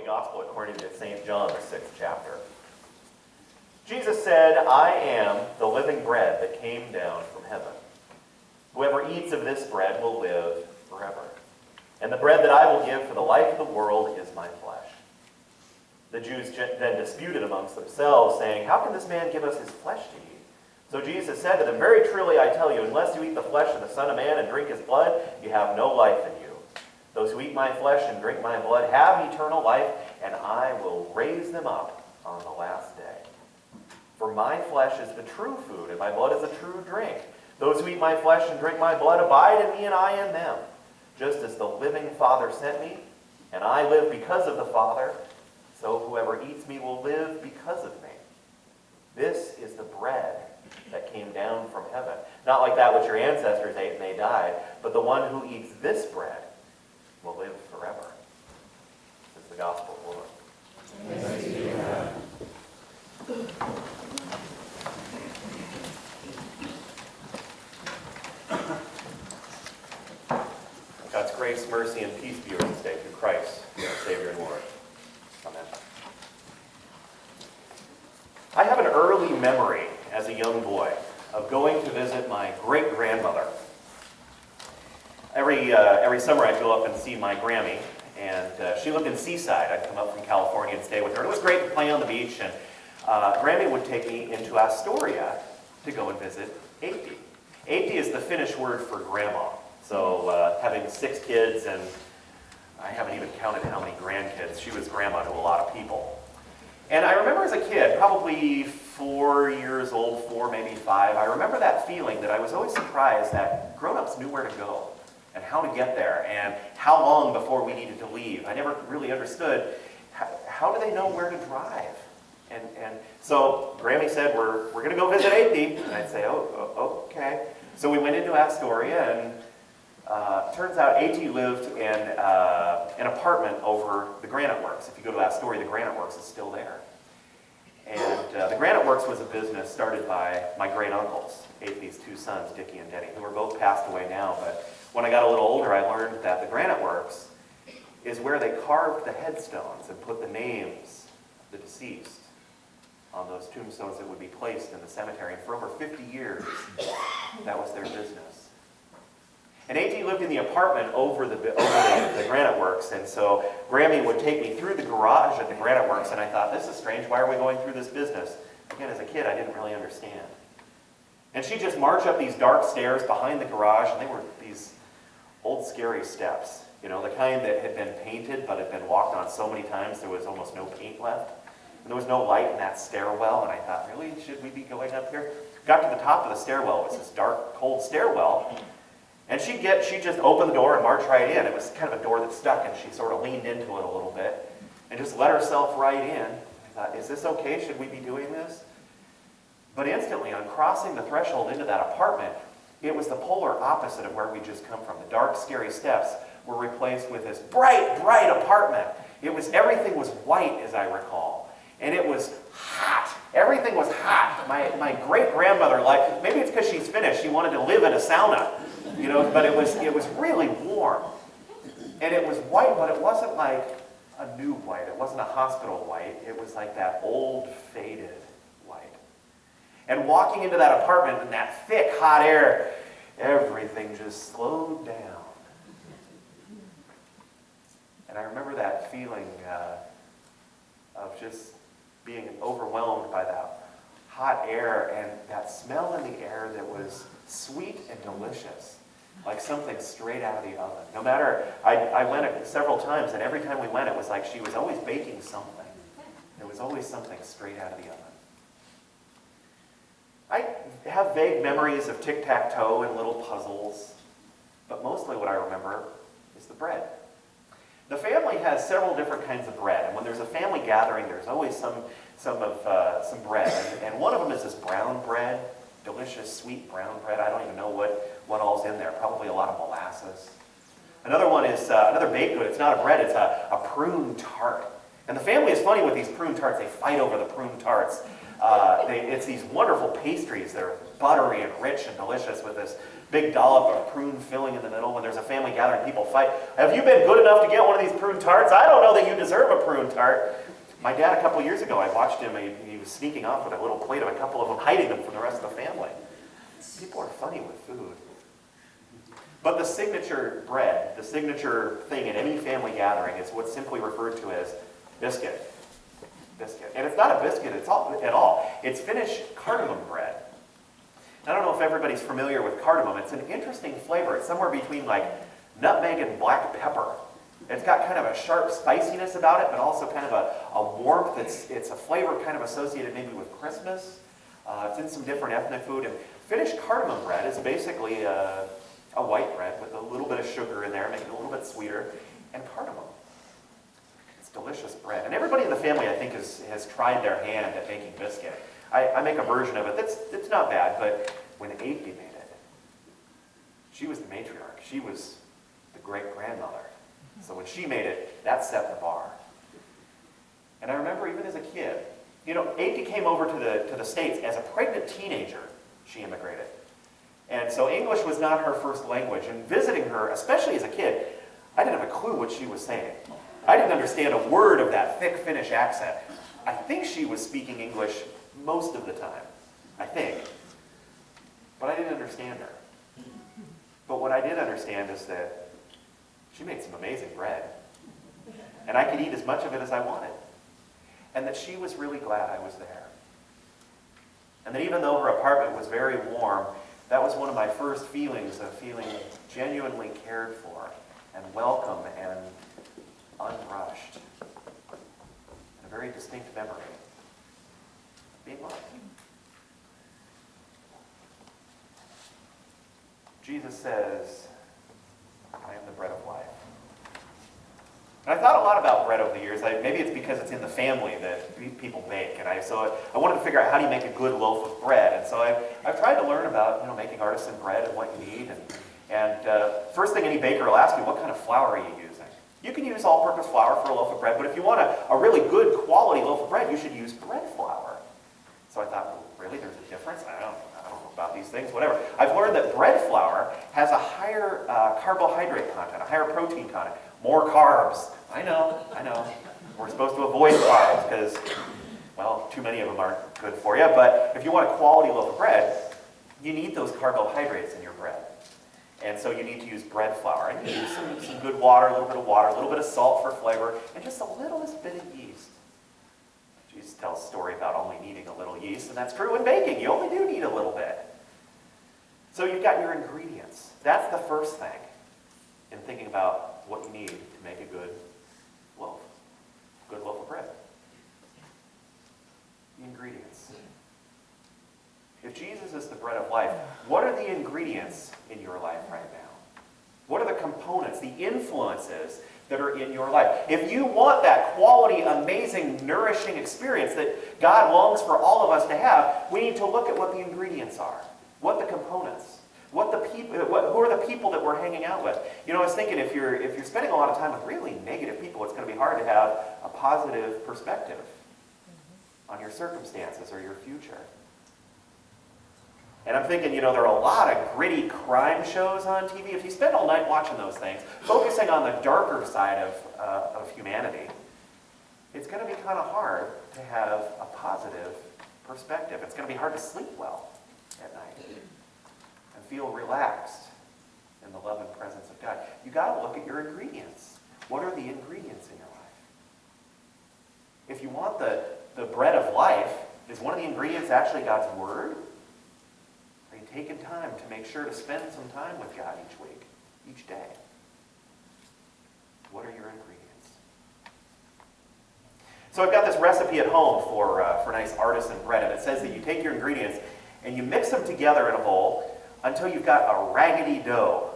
Gospel according to St. John, the 6th chapter. Jesus said, "I am the living bread that came down from heaven. Whoever eats of this bread will live forever. And the bread that I will give for the life of the world is my flesh." The Jews then disputed amongst themselves, saying, "How can this man give us his flesh to eat?" So Jesus said to them, "Very truly I tell you, unless you eat the flesh of the Son of Man and drink his blood, you have no life in you. Those who eat my flesh and drink my blood have eternal life, and I will raise them up on the last day. For my flesh is the true food, and my blood is the true drink. Those who eat my flesh and drink my blood abide in me, and I in them. Just as the living Father sent me, and I live because of the Father, so whoever eats me will live because of me. This is the bread that came down from heaven. Not like that which your ancestors ate and they died, but the one who eats this bread will live forever." This is the gospel of the Lord. Thanks be to God. God's grace, mercy, and peace be with us today through Christ, our Savior and Lord. Amen. I have an early memory as a young boy of going to visit my great-grandmother. Every summer I'd go up and see my Grammy, and she lived in Seaside. I'd come up from California and stay with her. And it was great to play on the beach, and Grammy would take me into Astoria to go and visit Äiti. Äiti is the Finnish word for grandma. So having 6 kids, and I haven't even counted how many grandkids, she was grandma to a lot of people. And I remember as a kid, probably 4 years old, 4, maybe 5, I remember that feeling that I was always surprised that grown-ups knew where to go and how to get there and how long before we needed to leave. I never really understood how do they know where to drive. And so Grammy said, we're going to go visit Äiti. And I'd say, oh, okay. So we went into Astoria, and turns out Äiti lived in an apartment over the Granite Works. If you go to Astoria, the Granite Works is still there. And the Granite Works was a business started by my great-uncles, Äiti's 2 sons, Dickie and Denny, who are both passed away now. But when I got a little older, I learned that the Granite Works is where they carved the headstones and put the names of the deceased on those tombstones that would be placed in the cemetery. And for over 50 years, that was their business. And Äiti lived in the apartment over the Granite Works, and so Grammy would take me through the garage at the Granite Works, and I thought, this is strange, why are we going through this business? Again, as a kid, I didn't really understand. And she'd just march up these dark stairs behind the garage, and they were these old scary steps, you know, the kind that had been painted but had been walked on so many times there was almost no paint left. And there was no light in that stairwell, and I thought, really, should we be going up here? Got to the top of the stairwell, it was this dark, cold stairwell, and she'd just open the door and march right in. It was kind of a door that stuck, and she sort of leaned into it a little bit and just let herself right in. I thought, is this okay? Should we be doing this? But instantly, on crossing the threshold into that apartment, it was the polar opposite of where we just come from. The dark, scary steps were replaced with this bright, bright apartment. Everything was white, as I recall. And it was hot. Everything was hot. My great-grandmother, maybe it's because she's Finnish, she wanted to live in a sauna. You know, but it was really warm. And it was white, but it wasn't like a new white. It wasn't a hospital white. It was like that old, faded white. And walking into that apartment in that thick, hot air, everything just slowed down. And I remember that feeling of just being overwhelmed by that hot air and that smell in the air that was sweet and delicious. Like something straight out of the oven. No matter, I went several times, and every time we went, it was like she was always baking something. There was always something straight out of the oven. I have vague memories of tic-tac-toe and little puzzles, but mostly what I remember is the bread. The family has several different kinds of bread, and when there's a family gathering, there's always some bread. And one of them is this brown bread. Delicious, sweet brown bread. I don't even know what all's in there. Probably a lot of molasses. Another one is another baked good. It's not a bread, it's a prune tart. And the family is funny with these prune tarts. They fight over the prune tarts. It's these wonderful pastries that are buttery and rich and delicious with this big dollop of prune filling in the middle. When there's a family gathering, people fight. Have you been good enough to get one of these prune tarts? I don't know that you deserve a prune tart. My dad, a couple years ago, I watched him. He was sneaking off with a little plate of a couple of them, hiding them from the rest of the family. People are funny with food. But the signature bread, the signature thing at any family gathering is what's simply referred to as biscuit. Biscuit. And it's not a biscuit at all. It's Finnish cardamom bread. I don't know if everybody's familiar with cardamom. It's an interesting flavor. It's somewhere between like nutmeg and black pepper. It's got kind of a sharp spiciness about it, but also kind of a warmth. It's a flavor kind of associated maybe with Christmas. It's in some different ethnic food. And Finnish cardamom bread is basically a white bread with a little bit of sugar in there, making it a little bit sweeter, and cardamom. It's delicious bread. And everybody in the family, I think, has tried their hand at making biscuit. I make a version of it that's not bad, but when Aphie made it, she was the matriarch. She was the great-grandmother. So when she made it, that set the bar. And I remember even as a kid, Aphie came over to the States as a pregnant teenager. She immigrated. And so English was not her first language. And visiting her, especially as a kid, I didn't have a clue what she was saying. I didn't understand a word of that thick Finnish accent. I think she was speaking English most of the time. I think. But I didn't understand her. But what I did understand is that she made some amazing bread. And I could eat as much of it as I wanted. And that she was really glad I was there. And that even though her apartment was very warm, that was one of my first feelings of feeling genuinely cared for and welcome and unrushed. And a very distinct memory of being loved. Jesus says, I am the bread of life. And I thought a lot about bread over the years. Maybe it's because it's in the family that people bake. And so I wanted to figure out how do you make a good loaf of bread. And so I've tried to learn about making artisan bread and what you need. And first thing any baker will ask you, what kind of flour are you using? You can use all-purpose flour for a loaf of bread, but if you want a really good quality loaf of bread, you should use bread flour. So I thought, well, really, there's a difference? I don't know about these things, whatever. I've learned that bread flour has a higher carbohydrate content, a higher protein content, more carbs. I know. We're supposed to avoid carbs because, well, too many of them aren't good for you. But if you want a quality loaf of bread, you need those carbohydrates in your bread. And so you need to use bread flour. And you use some good water, a little bit of salt for flavor, and just a littlest bit of yeast. Jesus tells a story about only needing a little yeast, and that's true in baking. You only do need a little bit. So you've got your ingredients. That's the first thing in thinking about what you need to make a good loaf of bread. The ingredients. If Jesus is the bread of life, what are the ingredients in your life right now? What are the components, the influences that are in your life? If you want that quality, amazing, nourishing experience that God longs for all of us to have, we need to look at what the ingredients are, what the components, who are the people that we're hanging out with. I was thinking if you're spending a lot of time with really negative people, it's going to be hard to have a positive perspective on your circumstances or your future. And I'm thinking, there are a lot of gritty crime shows on TV. If you spend all night watching those things, focusing on the darker side of humanity, it's going to be kind of hard to have a positive perspective. It's going to be hard to sleep well at night and feel relaxed in the love and presence of God. You got to look at your ingredients. What are the ingredients in your life? If you want the bread of life, is one of the ingredients actually God's Word? Are you taking time to make sure to spend some time with God each week, each day? What are your ingredients? So I've got this recipe at home for nice artisan bread, and it says that you take your ingredients and you mix them together in a bowl until you've got a raggedy dough.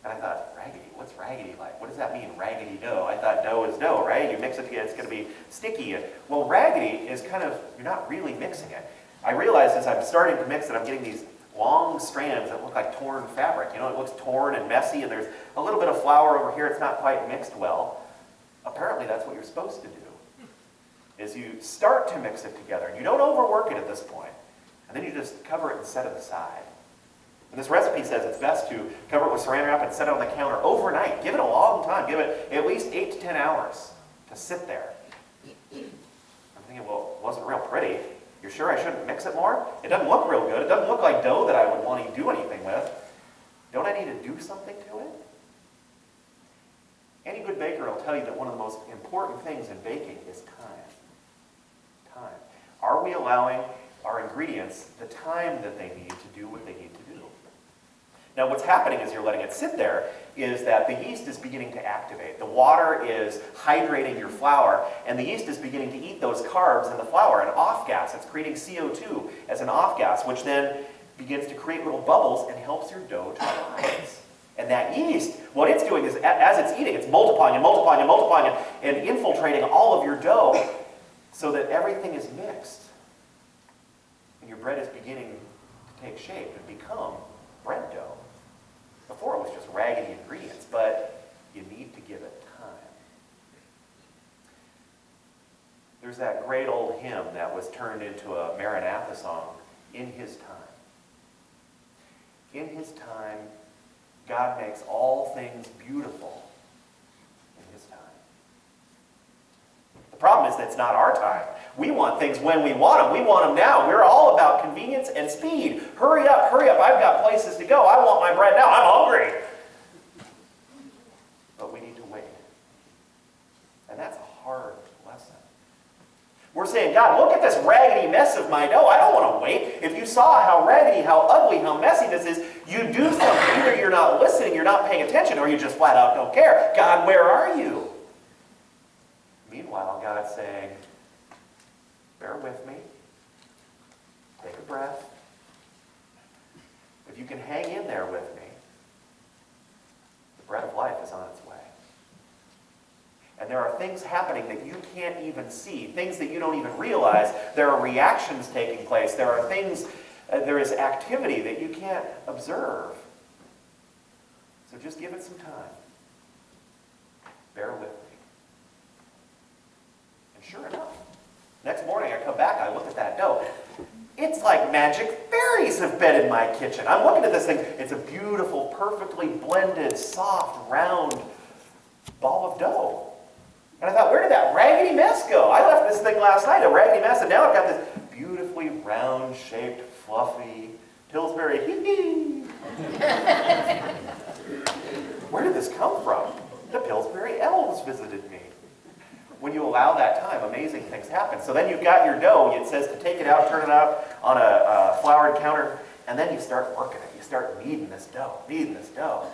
And I thought, raggedy? What's raggedy like? What does that mean, raggedy dough? I thought dough is dough, right? You mix it together, it's going to be sticky. Well, raggedy is kind of, you're not really mixing it. I realized as I'm starting to mix it, I'm getting these long strands that look like torn fabric. It looks torn and messy, and there's a little bit of flour over here. It's not quite mixed well. Apparently, that's what you're supposed to do, is you start to mix it together. You don't overwork it at this point, and then you just cover it and set it aside. And this recipe says it's best to cover it with saran wrap and set it on the counter overnight. Give it a long time. Give it at least 8 to 10 hours to sit there. I'm thinking, well, it wasn't real pretty. You're sure I shouldn't mix it more? It doesn't look real good. It doesn't look like dough that I would want to do anything with. Don't I need to do something to it? Any good baker will tell you that one of the most important things in baking is time. Time. Are we allowing our ingredients the time that they need to do what they need to do? Now what's happening as you're letting it sit there is that the yeast is beginning to activate. The water is hydrating your flour, and the yeast is beginning to eat those carbs in the flour, an off gas. It's creating CO2 as an off gas, which then begins to create little bubbles and helps your dough to rise. And that yeast, what it's doing is, as it's eating, it's multiplying and multiplying and multiplying and infiltrating all of your dough so that everything is mixed. And your bread is beginning to take shape and become bread dough. Before it was just raggedy ingredients, but you need to give it time. There's that great old hymn that was turned into a Maranatha song, In His Time. In His time, God makes all things beautiful in His time. The problem is that it's not our time. We want things when we want them. We want them now. We're all about convenience and speed. Hurry up, hurry up. I've got places to go. I want my bread now. I'm hungry. But we need to wait. And that's a hard lesson. We're saying, God, look at this raggedy mess of my dough. I don't want to wait. If you saw how raggedy, how ugly, how messy this is, you do something. Either you're not listening, you're not paying attention, or you just flat out don't care. God, where are you? Meanwhile, God's saying, bear with me. Take a breath. If you can hang in there with me, the bread of life is on its way. And there are things happening that you can't even see, things that you don't even realize. There are reactions taking place. There are things, there is activity that you can't observe. So just give it some time. Bear with me. And sure enough, next morning I come back, I look at that dough. It's like magic fairies have been in my kitchen. I'm looking at this thing. It's a beautiful, perfectly blended, soft, round ball of dough. And I thought, where did that raggedy mess go? I left this thing last night, a raggedy mess, and now I've got this beautifully round-shaped, fluffy Pillsbury hee-hee. Where did this come from? The Pillsbury elves visited me. When you allow that time, amazing things happen. So then you've got your dough. It says to take it out, turn it out on a floured counter, and then you start working it. You start kneading this dough, kneading this dough,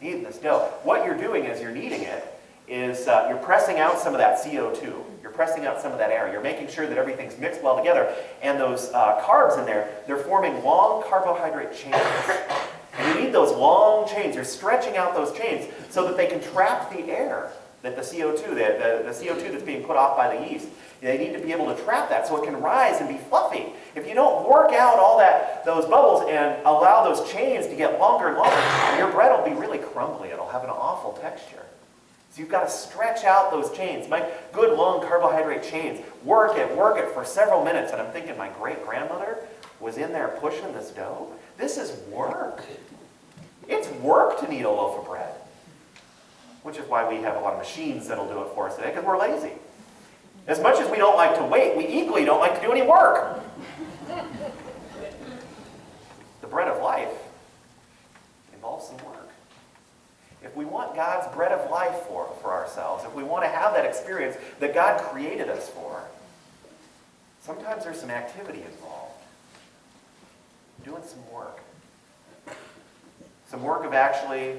kneading this dough. What you're doing as you're kneading it is you're pressing out some of that CO2. You're pressing out some of that air. You're making sure that everything's mixed well together. And those carbs in there, they're forming long carbohydrate chains. And you need those long chains. You're stretching out those chains so that they can trap the air, that the CO2, the CO2 that's being put off by the yeast. They need to be able to trap that so it can rise and be fluffy. If you don't work out all those bubbles and allow those chains to get longer and longer, your bread will be really crumbly. It'll have an awful texture. So you've got to stretch out those chains. My good long carbohydrate chains. Work it for several minutes. And I'm thinking my great-grandmother was in there pushing this dough. This is work. It's work to knead a loaf of bread. Which is why we have a lot of machines that'll do it for us today, because we're lazy. As much as we don't like to wait, we equally don't like to do any work. The bread of life involves some work. If we want God's bread of life for ourselves, if we want to have that experience that God created us for, sometimes there's some activity involved. Doing some work. Some work of actually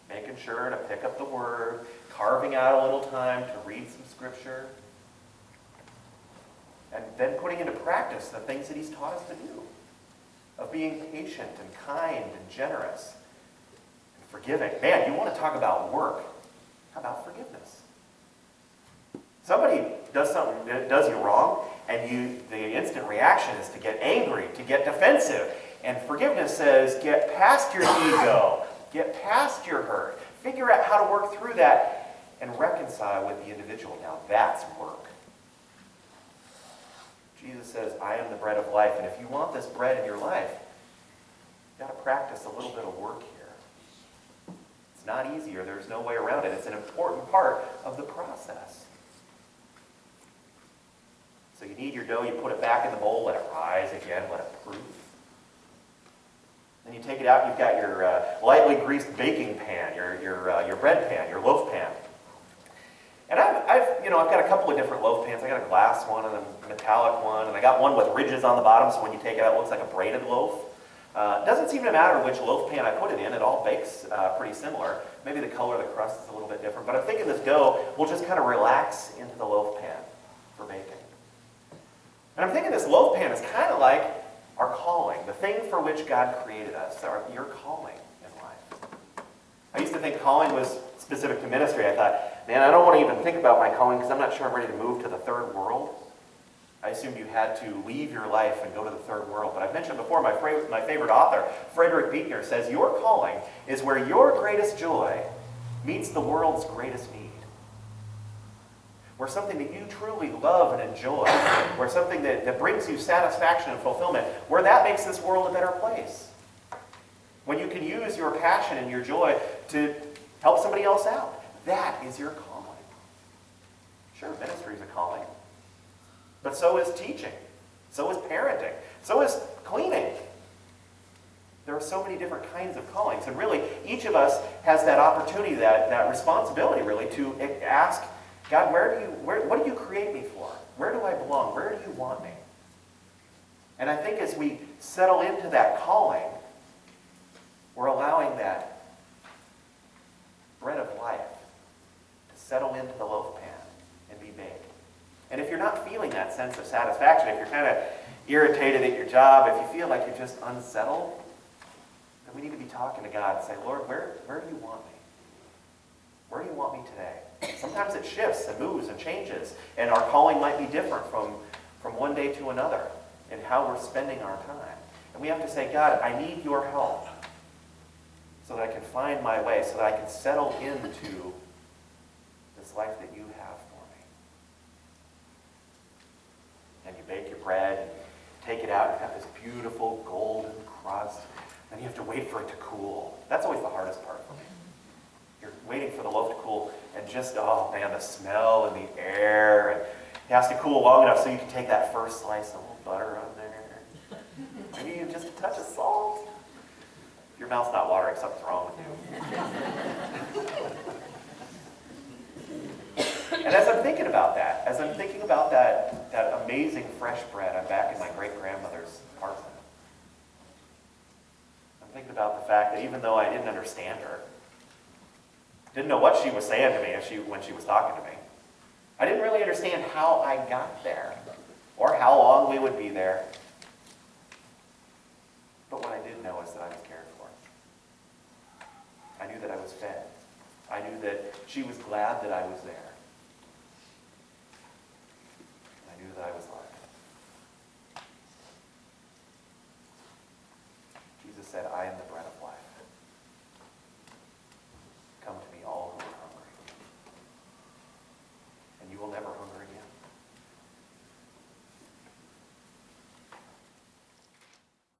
making sure to pick up the Word, carving out a little time to read some Scripture, and then putting into practice the things that He's taught us to do, of being patient and kind and generous. Forgiving. Man, you want to talk about work. How about forgiveness? Somebody does something that does you wrong, and the instant reaction is to get angry, to get defensive. And forgiveness says, get past your ego, get past your hurt, figure out how to work through that, and reconcile with the individual. Now that's work. Jesus says, I am the bread of life, and if you want this bread in your life, You've got to practice a little bit of work here. It's not easy, or there's no way around it. It's an important part of the process. So you knead your dough, you put it back in the bowl, let it rise again, let it proof. Then you take it out, you've got your lightly greased baking pan, your bread pan, your loaf pan. And I've got a couple of different loaf pans. I got a glass one and a metallic one, and I got one with ridges on the bottom, so when you take it out, it looks like a braided loaf. It doesn't seem to matter which loaf pan I put it in. It all bakes pretty similar. Maybe the color of the crust is a little bit different, but I'm thinking this dough will just kind of relax into the loaf pan for baking. And I'm thinking this loaf pan is kind of like our calling, the thing for which God created us, your calling in life. I used to think calling was specific to ministry. I thought, man, I don't want to even think about my calling because I'm not sure I'm ready to move to the third world. I assumed you had to leave your life and go to the third world. But I've mentioned before, my favorite author, Frederick Buechner, says, your calling is where your greatest joy meets the world's greatest need. Where something that you truly love and enjoy, where something that brings you satisfaction and fulfillment, where that makes this world a better place. When you can use your passion and your joy to help somebody else out, that is your calling. Sure, ministry is a calling, but so is teaching, so is parenting, so is cleaning. There are so many different kinds of callings, and really, each of us has that opportunity, that responsibility, really, to ask God, what do you create me for? Where do I belong? Where do you want me? And I think as we settle into that calling, we're allowing that bread of life to settle into the loaf pan and be baked. And if you're not feeling that sense of satisfaction, if you're kind of irritated at your job, if you feel like you're just unsettled, then we need to be talking to God and say, Lord, where do you want me? Where do you want me today? Sometimes it shifts and moves and changes, and our calling might be different from one day to another in how we're spending our time. And we have to say, God, I need your help so that I can find my way, so that I can settle into this life that you have for me. And you bake your bread, and take it out, and you've got this beautiful golden crust, and you have to wait for it to cool. That's always the hardest part for me. You're waiting for the loaf to cool, and just, oh man, the smell and the air, and it has to cool long enough so you can take that first slice, a little butter on there, maybe even just a touch of salt. If your mouth's not watering, something's wrong with you. And as I'm thinking about that amazing fresh bread, I'm back in my great-grandmother's apartment. I'm thinking about the fact that even though I didn't understand her, didn't know what she was saying to me when she was talking to me, I didn't really understand how I got there or how long we would be there. But what I did know is that I was cared for. I knew that I was fed. I knew that she was glad that I was there.